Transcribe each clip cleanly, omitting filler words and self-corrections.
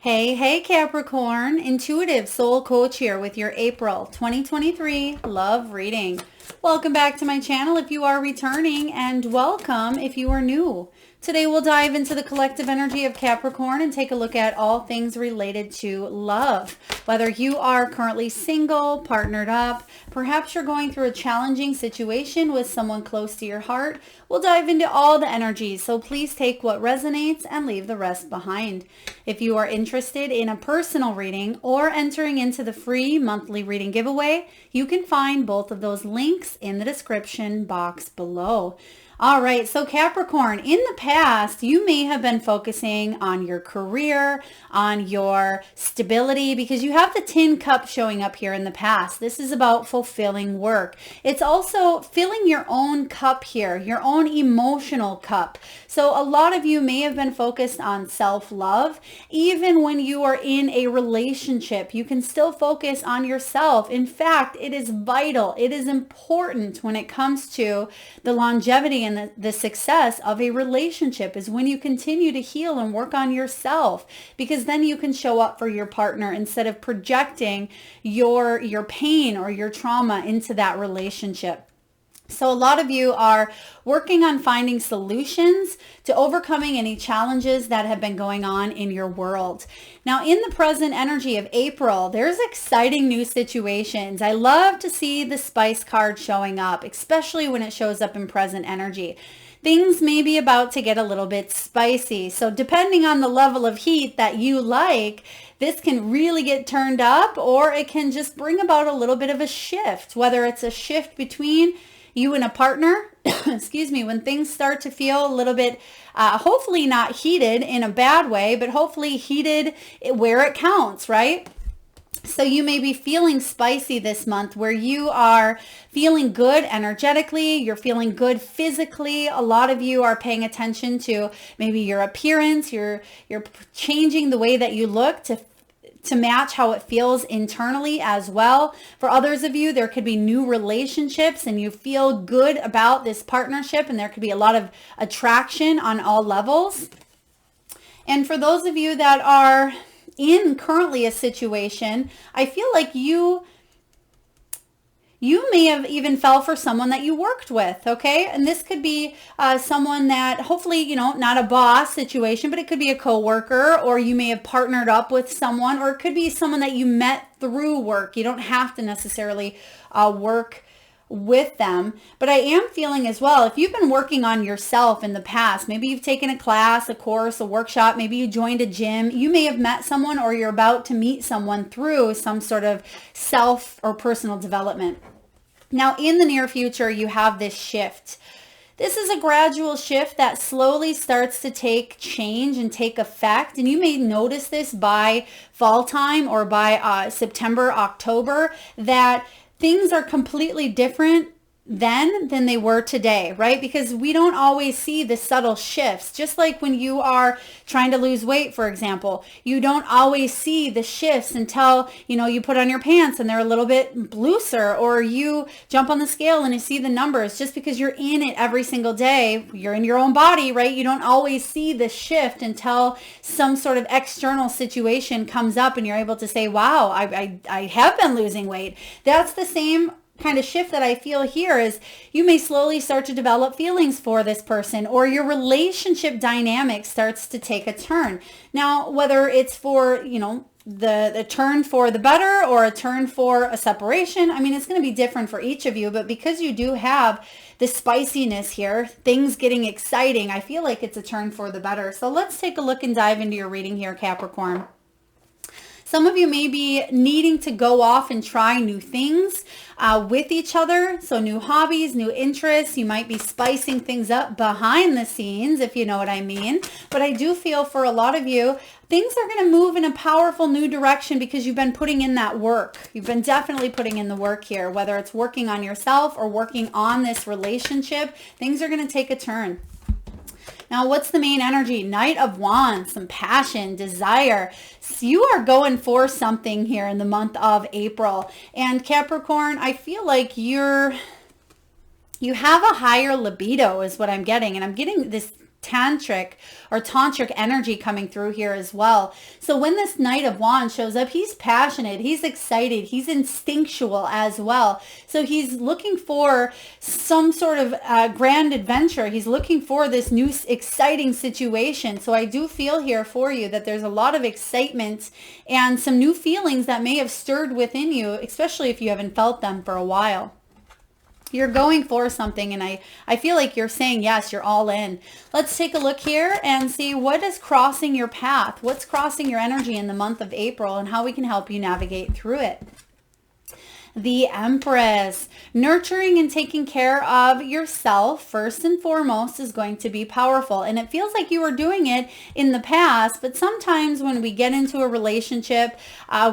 Hey, Capricorn, intuitive soul coach here with your April 2023 love reading. Welcome back to my channel if you are returning, and welcome if you are new. Today we'll dive into the collective energy of Capricorn and take a look at all things related to love. Whether you are currently single, partnered up, perhaps you're going through a challenging situation with someone close to your heart, we'll dive into all the energies, so please take what resonates and leave the rest behind. If you are interested in a personal reading or entering into the free monthly reading giveaway, you can find both of those links in the description box below. All right, so Capricorn, in the past, you may have been focusing on your career, on your stability, because you have the Tin Cup showing up here in the past. This is about fulfilling work. It's also filling your own cup here, your own emotional cup. So a lot of you may have been focused on self-love. Even when you are in a relationship, you can still focus on yourself. In fact, it is vital. It is important when it comes to the longevity and the success of a relationship is when you continue to heal and work on yourself, because then you can show up for your partner instead of projecting your pain or your trauma into that relationship. So a lot of you are working on finding solutions to overcoming any challenges that have been going on in your world. Now, in the present energy of April, there's exciting new situations. I love to see the spice card showing up, especially when it shows up in present energy. Things may be about to get a little bit spicy. So depending on the level of heat that you like, this can really get turned up, or it can just bring about a little bit of a shift, whether it's a shift between you and a partner, excuse me, when things start to feel a little bit, hopefully not heated in a bad way, but hopefully heated where it counts, right? So you may be feeling spicy this month, where you are feeling good energetically, you're feeling good physically. A lot of you are paying attention to maybe your appearance, you're changing the way that you look to match how it feels internally as well. For others of you, there could be new relationships and you feel good about this partnership, and there could be a lot of attraction on all levels. And for those of you that are in currently a situation, I feel like you may have even fell for someone that you worked with, okay? And this could be someone that hopefully, not a boss situation, but it could be a coworker, or you may have partnered up with someone, or it could be someone that you met through work. You don't have to necessarily work with them. But I am feeling as well, if you've been working on yourself in the past, maybe you've taken a class, a course, a workshop, maybe you joined a gym, you may have met someone, or you're about to meet someone through some sort of self or personal development. Now, in the near future, you have this shift. This is a gradual shift that slowly starts to take change and take effect. And you may notice this by fall time or by September, October, that things are completely different then than they were today, right? Because we don't always see the subtle shifts. Just like when you are trying to lose weight, for example, you don't always see the shifts until, you put on your pants and they're a little bit looser, or you jump on the scale and you see the numbers. Just because you're in it every single day, you're in your own body, right? You don't always see the shift until some sort of external situation comes up and you're able to say, wow, I have been losing weight. That's the same kind of shift that I feel here. Is you may slowly start to develop feelings for this person, or your relationship dynamic starts to take a turn. Now, whether it's for, the turn for the better or a turn for a separation, it's going to be different for each of you, but because you do have the spiciness here, things getting exciting, I feel like it's a turn for the better. So let's take a look and dive into your reading here, Capricorn. Some of you may be needing to go off and try new things with each other. So new hobbies, new interests. You might be spicing things up behind the scenes, if you know what I mean. But I do feel for a lot of you, things are going to move in a powerful new direction because you've been putting in that work. You've been definitely putting in the work here, whether it's working on yourself or working on this relationship. Things are going to take a turn. Now, what's the main energy? Knight of Wands, some passion, desire. So you are going for something here in the month of April. And Capricorn, I feel like you have a higher libido is what I'm getting. And I'm getting this tantric or tantric energy coming through here as well. So when this Knight of Wands shows up, he's passionate, he's excited, he's instinctual as well. So he's looking for some sort of grand adventure. He's looking for this new exciting situation. So I do feel here for you that there's a lot of excitement and some new feelings that may have stirred within you, especially if you haven't felt them for a while. You're going for something, and I feel like you're saying yes, you're all in. Let's take a look here and see what is crossing your path. What's crossing your energy in the month of April and how we can help you navigate through it. The Empress. Nurturing and taking care of yourself first and foremost is going to be powerful. And it feels like you were doing it in the past, but sometimes when we get into a relationship,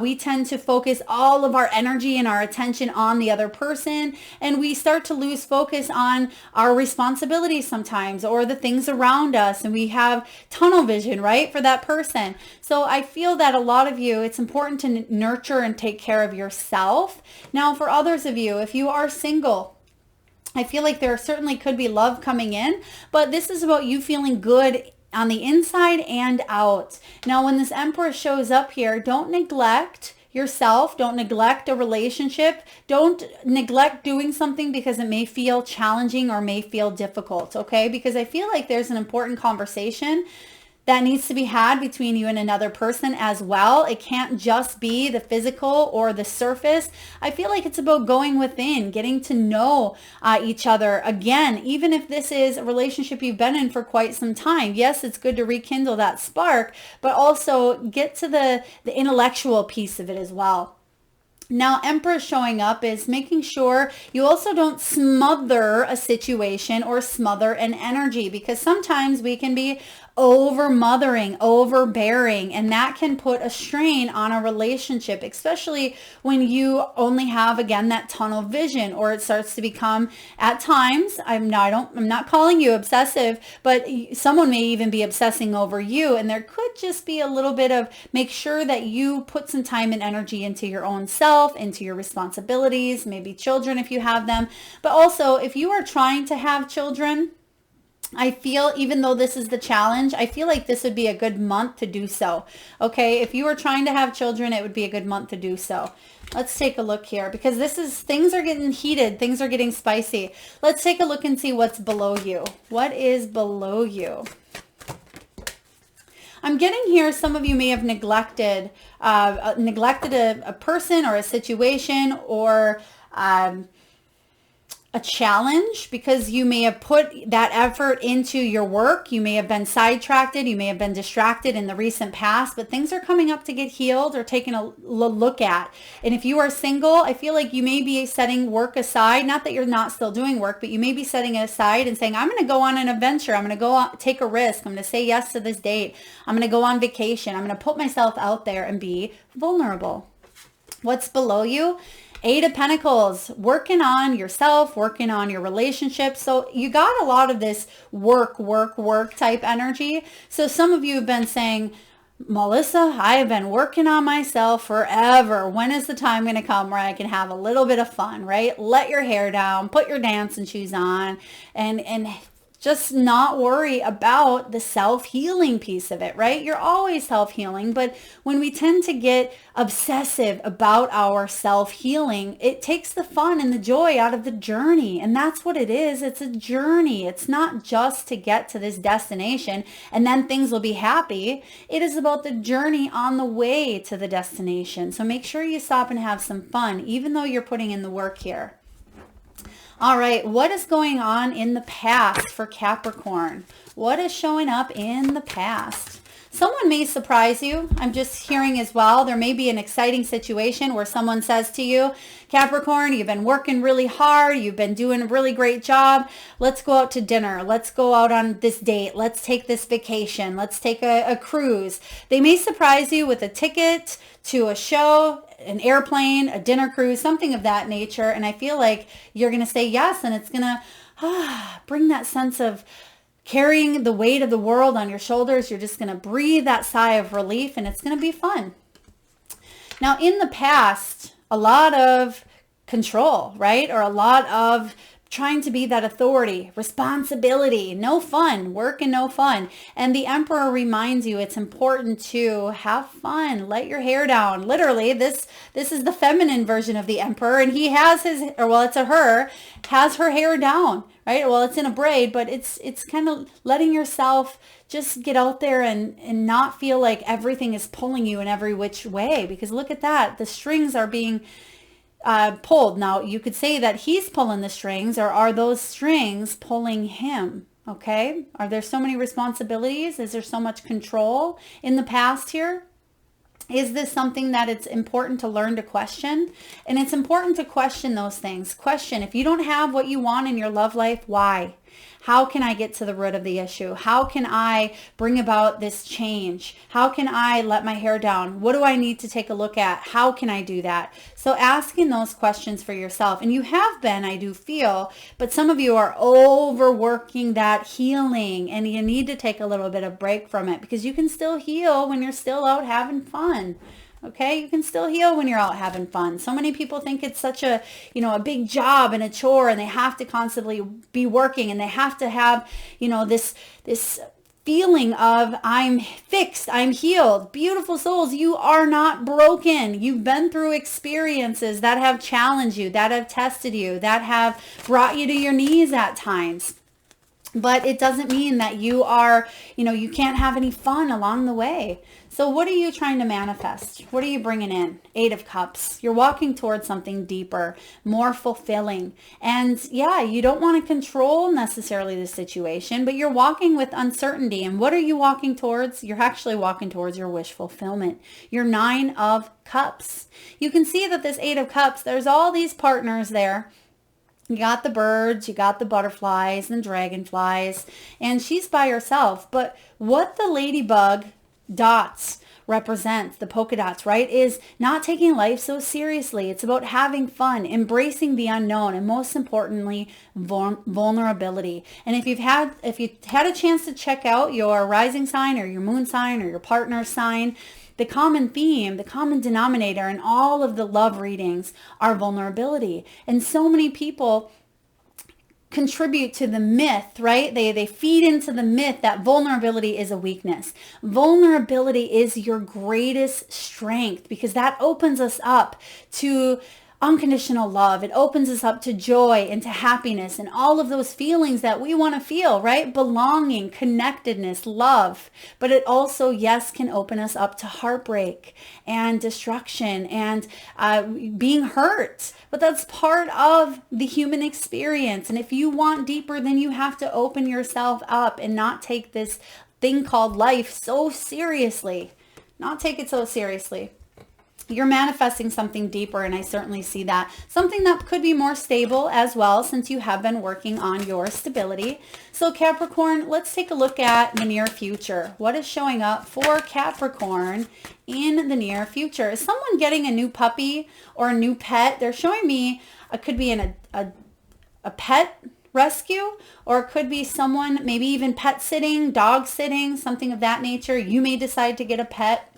we tend to focus all of our energy and our attention on the other person, and we start to lose focus on our responsibilities sometimes or the things around us, and we have tunnel vision, right, for that person. So I feel that a lot of you, it's important to nurture and take care of yourself. Now, for others of you, if you are single, I feel like there certainly could be love coming in, but this is about you feeling good on the inside and out. Now, when this Empress shows up here, don't neglect yourself. Don't neglect a relationship. Don't neglect doing something because it may feel challenging or may feel difficult, okay? Because I feel like there's an important conversation that needs to be had between you and another person as well. It can't just be the physical or the surface. I feel like it's about going within, getting to know each other. Again, even if this is a relationship you've been in for quite some time, yes, it's good to rekindle that spark, but also get to the intellectual piece of it as well. Now, Empress showing up is making sure you also don't smother a situation or smother an energy, because sometimes we can be over-mothering, overbearing, and that can put a strain on a relationship, especially when you only have, again, that tunnel vision, or it starts to become, at times, I'm not calling you obsessive, but someone may even be obsessing over you, and there could just be a little bit of make sure that you put some time and energy into your own self, into your responsibilities, maybe children if you have them, but also if you are trying to have children, I feel, even though this is the challenge, I feel like this would be a good month to do so. Okay, if you are trying to have children, it would be a good month to do so. Let's take a look here, because things are getting heated, things are getting spicy. Let's take a look and see what's below you. What is below you? I'm getting here, some of you may have neglected a person or a situation or a challenge, because you may have put that effort into your work. You may have been sidetracked. You may have been distracted in the recent past, but things are coming up to get healed or taken a look at. And if you are single, I feel like you may be setting work aside. Not that you're not still doing work, but you may be setting it aside and saying, I'm going to go on an adventure. I'm going to go on, take a risk. I'm going to say yes to this date. I'm going to go on vacation. I'm going to put myself out there and be vulnerable. What's below you? Eight of Pentacles, working on yourself, working on your relationship. So you got a lot of this work type energy. So some of you have been saying, Melissa, I have been working on myself forever. When is the time going to come where I can have a little bit of fun, right? Let your hair down, put your dancing shoes on, and just not worry about the self-healing piece of it, right? You're always self-healing, but when we tend to get obsessive about our self-healing, it takes the fun and the joy out of the journey. And that's what it is. It's a journey. It's not just to get to this destination and then things will be happy. It is about the journey on the way to the destination. So make sure you stop and have some fun, even though you're putting in the work here. All right, what is going on in the past for Capricorn? What is showing up in the past? Someone may surprise you. I'm just hearing as well. There may be an exciting situation where someone says to you, Capricorn, you've been working really hard. You've been doing a really great job. Let's go out to dinner. Let's go out on this date. Let's take this vacation. Let's take a cruise. They may surprise you with a ticket to a show, an airplane, a dinner cruise, something of that nature. And I feel like you're going to say yes, and it's going to bring that sense of carrying the weight of the world on your shoulders. You're just going to breathe that sigh of relief, and it's going to be fun. Now, in the past, a lot of control, right? Or a lot of trying to be that authority, responsibility, no fun, work and no fun. And the Emperor reminds you it's important to have fun, let your hair down. Literally, this is the feminine version of the Emperor, and he has his, or well, it's a her, has her hair down, right? Well, it's in a braid, but it's kind of letting yourself just get out there and not feel like everything is pulling you in every which way. Because look at that, the strings are being pulled. Now, you could say that he's pulling the strings, or are those strings pulling him? Okay. Are there so many responsibilities? Is there so much control in the past here? Is this something that it's important to learn to question? And it's important to question those things. Question, if you don't have what you want in your love life, why? How can I get to the root of the issue? How can I bring about this change? How can I let my hair down? What do I need to take a look at? How can I do that? So asking those questions for yourself, and you have been, I do feel, but some of you are overworking that healing, and you need to take a little bit of break from it, because you can still heal when you're still out having fun. Okay, you can still heal when you're out having fun. So many people think it's such a, a big job and a chore, and they have to constantly be working, and they have to have, this feeling of I'm fixed, I'm healed. Beautiful souls, you are not broken. You've been through experiences that have challenged you, that have tested you, that have brought you to your knees at times. But it doesn't mean that you are, you can't have any fun along the way. So what are you trying to manifest? What are you bringing in? 8 of Cups. You're walking towards something deeper, more fulfilling. And yeah, you don't want to control necessarily the situation, but you're walking with uncertainty. And what are you walking towards? You're actually walking towards your wish fulfillment. Your 9 of Cups. You can see that this 8 of Cups, there's all these partners there. You got the birds, you got the butterflies and dragonflies, and she's by herself. But what the ladybug dots represent, the polka dots, right, is not taking life so seriously. It's about having fun, embracing the unknown, and most importantly, vulnerability. And if you had a chance to check out your rising sign or your moon sign or your partner sign, the common theme, the common denominator in all of the love readings are vulnerability. And so many people contribute to the myth, right? They feed into the myth that vulnerability is a weakness. Vulnerability is your greatest strength, because that opens us up to unconditional love. It opens us up to joy and to happiness and all of those feelings that we want to feel, right? Belonging, connectedness, love. But it also, yes, can open us up to heartbreak and destruction and being hurt. But that's part of the human experience. And if you want deeper, then you have to open yourself up and not take this thing called life so seriously. Not take it so seriously. You're manifesting something deeper, and I certainly see that. Something that could be more stable as well, since you have been working on your stability. So Capricorn, let's take a look at the near future. What is showing up for Capricorn in the near future? Is someone getting a new puppy or a new pet? They're showing me it could be a pet rescue, or it could be someone maybe even pet sitting, dog sitting, something of that nature. You may decide to get a pet.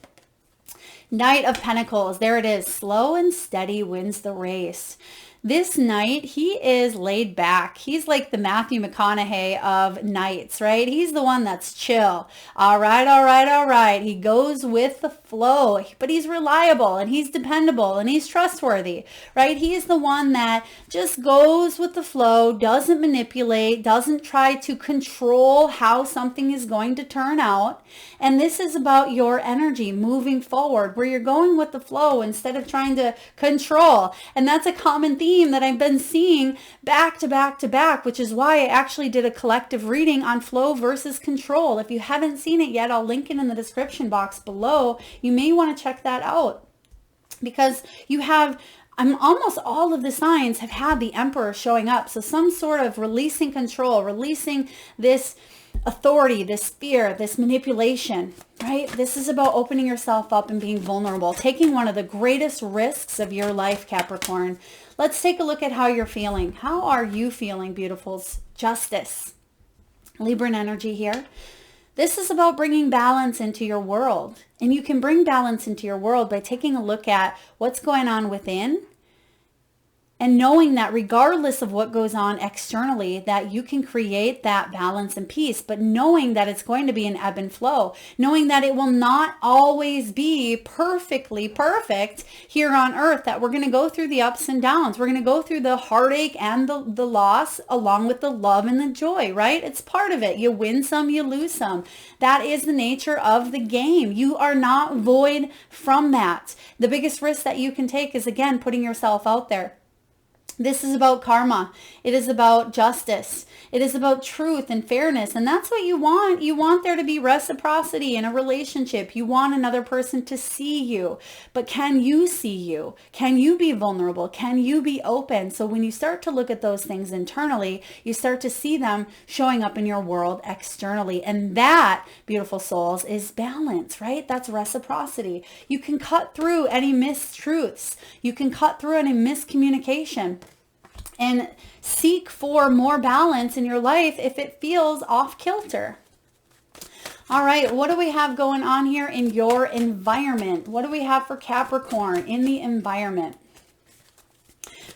Knight of Pentacles, there it is. Slow and steady wins the race. This knight, he is laid back. He's like the Matthew McConaughey of knights, right? He's the one that's chill. All right, all right, all right. He goes with the flow, but he's reliable and he's dependable and he's trustworthy, right? He is the one that just goes with the flow, doesn't manipulate, doesn't try to control how something is going to turn out. And this is about your energy moving forward, where you're going with the flow instead of trying to control. And that's a common theme that I've been seeing back to back to back, which is why I actually did a collective reading on flow versus control. If you haven't seen it yet, I'll link it in the description box below. You may want to check that out, because you have almost all of the signs have had the Emperor showing up. So some sort of releasing control, releasing this authority, this fear, this manipulation, right? This is about opening yourself up and being vulnerable, taking one of the greatest risks of your life, Capricorn. Let's take a look at how you're feeling. How are you feeling, beautifuls? Justice. Libran energy here. This is about bringing balance into your world. And you can bring balance into your world by taking a look at what's going on within And knowing that regardless of what goes on externally, that you can create that balance and peace, but knowing that it's going to be an ebb and flow, knowing that it will not always be perfectly perfect here on earth, that we're going to go through the ups and downs. We're going to go through the heartache and the loss along with the love and the joy, right? It's part of it. You win some, you lose some. That is the nature of the game. You are not void from that. The biggest risk that you can take is, again, putting yourself out there. This is about karma. It is about justice. It is about truth and fairness. And that's what you want. You want there to be reciprocity in a relationship. You want another person to see you. But can you see you? Can you be vulnerable? Can you be open? So when you start to look at those things internally, you start to see them showing up in your world externally. And that, beautiful souls, is balance, right? That's reciprocity. You can cut through any mistruths. You can cut through any miscommunication and seek for more balance in your life if it feels off kilter. All right, what do we have going on here in your environment? What do we have for Capricorn in the environment?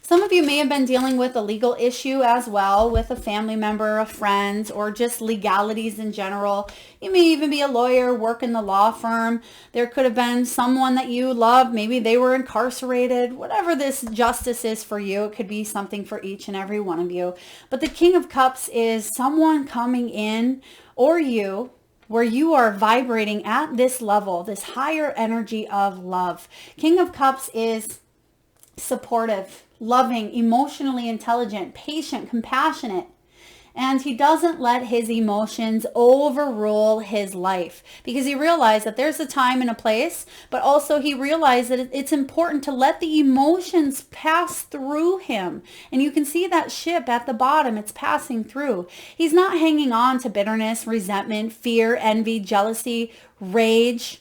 Some of you may have been dealing with a legal issue as well with a family member, a friend, or just legalities in general. You may even be a lawyer, work in the law firm. There could have been someone that you love. Maybe they were incarcerated. Whatever this justice is for you, it could be something for each and every one of you. But the King of Cups is someone coming in, or you, where you are vibrating at this level, this higher energy of love. King of Cups is supportive, loving, emotionally intelligent, patient, compassionate. And he doesn't let his emotions overrule his life, because he realized that there's a time and a place, but also he realized that it's important to let the emotions pass through him. And you can see that ship at the bottom, it's passing through. He's not hanging on to bitterness, resentment, fear, envy, jealousy, rage.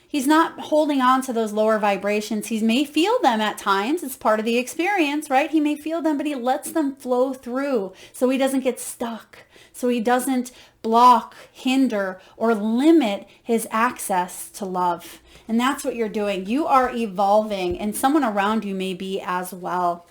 He's not holding on to those lower vibrations. He may feel them at times. It's part of the experience, right? He may feel them, but he lets them flow through so he doesn't get stuck. So he doesn't block, hinder, or limit his access to love. And that's what you're doing. You are evolving, and someone around you may be as well.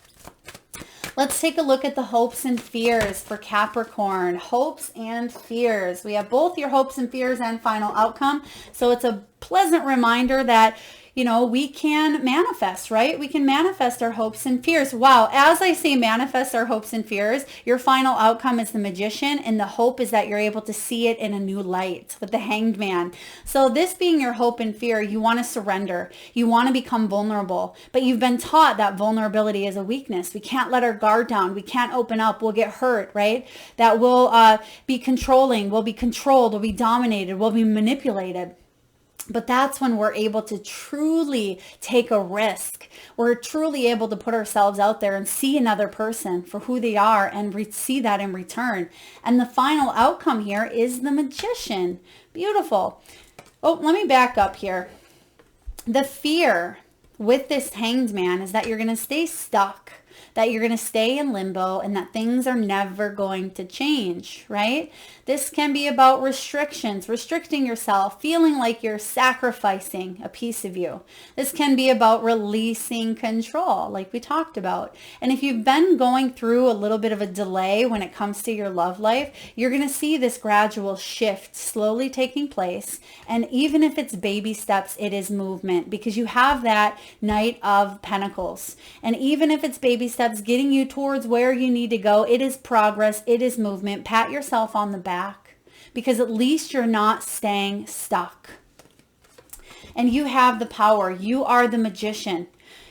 Let's take a look at the hopes and fears for Capricorn. Hopes and fears. We have both your hopes and fears and final outcome. So it's a pleasant reminder that, you know, we can manifest, right? We can manifest our hopes and fears. Wow. As I say, manifest our hopes and fears, your final outcome is the Magician, and the hope is that you're able to see it in a new light with the Hanged Man. So this being your hope and fear, you want to surrender. You want to become vulnerable, but you've been taught that vulnerability is a weakness. We can't let our guard down. We can't open up. We'll get hurt, right? That we'll be controlling. We'll be controlled. We'll be dominated. We'll be manipulated. But that's when we're able to truly take a risk. We're truly able to put ourselves out there and see another person for who they are and see that in return. And the final outcome here is the Magician. Beautiful. Oh, let me back up here. The fear with this Hanged Man is that you're going to stay stuck, that you're going to stay in limbo, and that things are never going to change, right? This can be about restrictions, restricting yourself, feeling like you're sacrificing a piece of you. This can be about releasing control, like we talked about. And if you've been going through a little bit of a delay when it comes to your love life, you're going to see this gradual shift slowly taking place. And even if it's baby steps, it is movement, because you have that Knight of Pentacles. And even if it's baby steps getting you towards where you need to go, it is progress, it is movement. Pat yourself on the back, because at least you're not staying stuck. And you have the power. You are the Magician.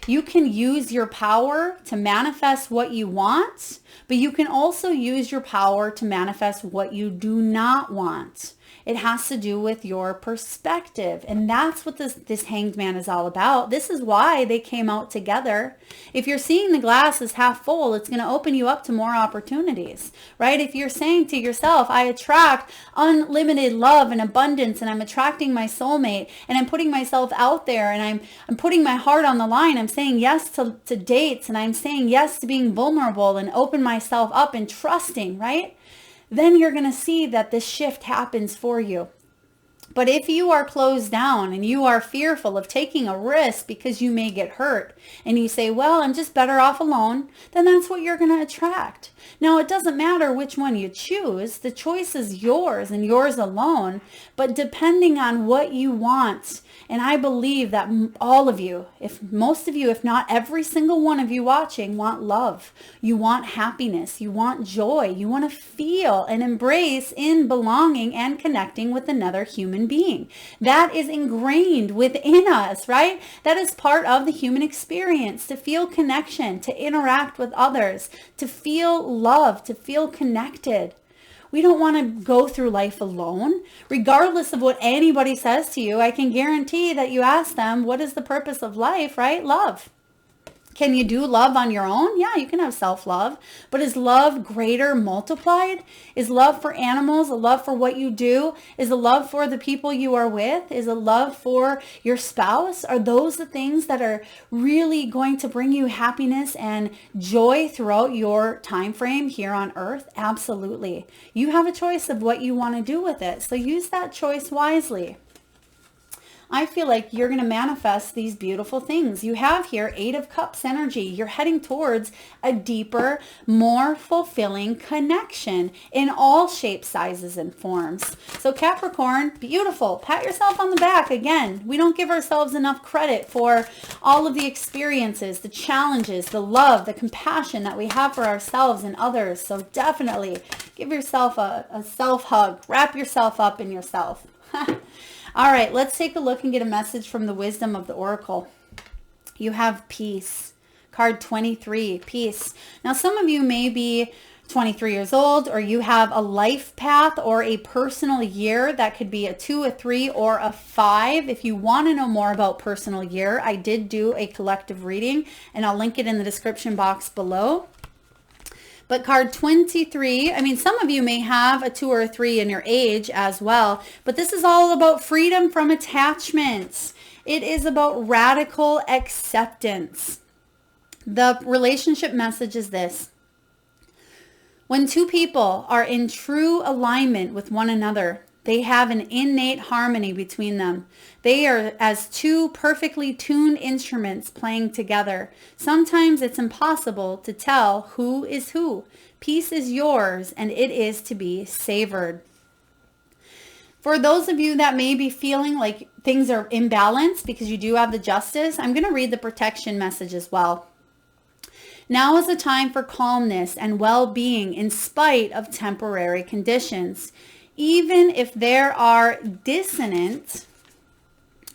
You can use your power to manifest what you want, but you can also use your power to manifest what you do not want. It has to do with your perspective. And that's what this Hanged Man is all about. This is why they came out together. If you're seeing the glass as half full, it's going to open you up to more opportunities, right? If you're saying to yourself, I attract unlimited love and abundance, and I'm attracting my soulmate, and I'm putting myself out there, and I'm putting my heart on the line. I'm saying yes to dates, and I'm saying yes to being vulnerable and open myself up and trusting, right? Then you're going to see that this shift happens for you. But if you are closed down and you are fearful of taking a risk because you may get hurt, and you say, well, I'm just better off alone, then that's what you're going to attract. Now, it doesn't matter which one you choose. The choice is yours and yours alone, but depending on what you want. And I believe that all of you, if most of you, if not every single one of you watching, want love. You want happiness. You want joy. You want to feel and embrace in belonging and connecting with another human being. That is ingrained within us, right? That is part of the human experience, to feel connection, to interact with others, to feel love, to feel connected. We don't want to go through life alone. Regardless of what anybody says to you, I can guarantee that you ask them, what is the purpose of life, right? Love. Can you do love on your own? Yeah, you can have self-love. But is love greater multiplied? Is love for animals a love for what you do? Is a love for the people you are with? Is a love for your spouse? Are those the things that are really going to bring you happiness and joy throughout your time frame here on earth? Absolutely. You have a choice of what you want to do with it. So use that choice wisely. I feel like you're going to manifest these beautiful things. You have here 8 of Cups energy. You're heading towards a deeper, more fulfilling connection in all shapes, sizes, and forms. So Capricorn, beautiful. Pat yourself on the back. Again, we don't give ourselves enough credit for all of the experiences, the challenges, the love, the compassion that we have for ourselves and others. So definitely give yourself a self-hug. Wrap yourself up in yourself. All right, let's take a look and get a message from the wisdom of the oracle. You have peace. Card 23, peace. Now, some of you may be 23 years old, or you have a life path or a personal year that could be a 2, a 3, or a 5. If you want to know more about personal year, I did do a collective reading, and I'll link it in the description box below. But card 23, I mean, some of you may have a 2 or a 3 in your age as well, but this is all about freedom from attachments. It is about radical acceptance. The relationship message is this: when two people are in true alignment with one another, they have an innate harmony between them. They are as two perfectly tuned instruments playing together. Sometimes it's impossible to tell who is who. Peace is yours, and it is to be savored. For those of you that may be feeling like things are imbalanced because you do have the Justice, I'm going to read the protection message as well. Now is a time for calmness and well-being in spite of temporary conditions. Even if there are dissonant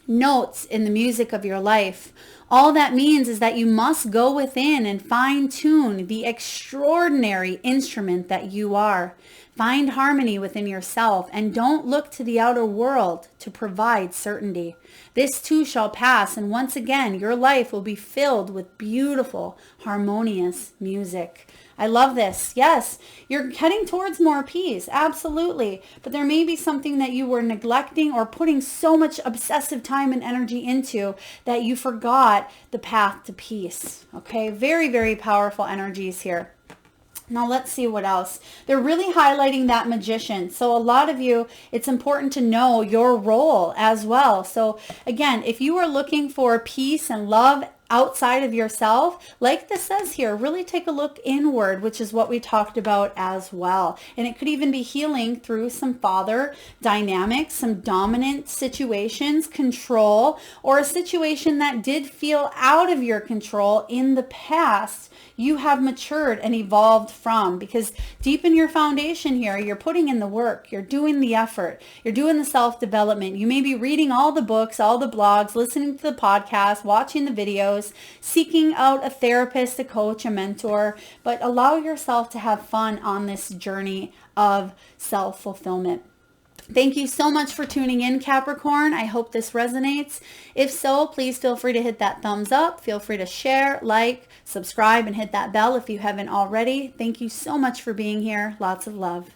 notes in the music of your life, all that means is that you must go within and fine-tune the extraordinary instrument that you are. Find harmony within yourself and don't look to the outer world to provide certainty. This too shall pass, and once again, your life will be filled with beautiful, harmonious music. I love this. Yes, you're heading towards more peace. Absolutely. But there may be something that you were neglecting or putting so much obsessive time and energy into that you forgot the path to peace. Okay. Very, very powerful energies here. Now let's see what else. They're really highlighting that Magician. So a lot of you, it's important to know your role as well. So again, if you are looking for peace and love outside of yourself, like this says here, really take a look inward, which is what we talked about as well. And it could even be healing through some father dynamics, some dominant situations, control, or a situation that did feel out of your control in the past. You have matured and evolved from, because deep in your foundation here, you're putting in the work, you're doing the effort, you're doing the self-development. You may be reading all the books, all the blogs, listening to the podcast, watching the videos, seeking out a therapist, a coach, a mentor, but allow yourself to have fun on this journey of self-fulfillment. Thank you so much for tuning in, Capricorn. I hope this resonates. If so, please feel free to hit that thumbs up. Feel free to share, like, subscribe, and hit that bell if you haven't already. Thank you so much for being here. Lots of love.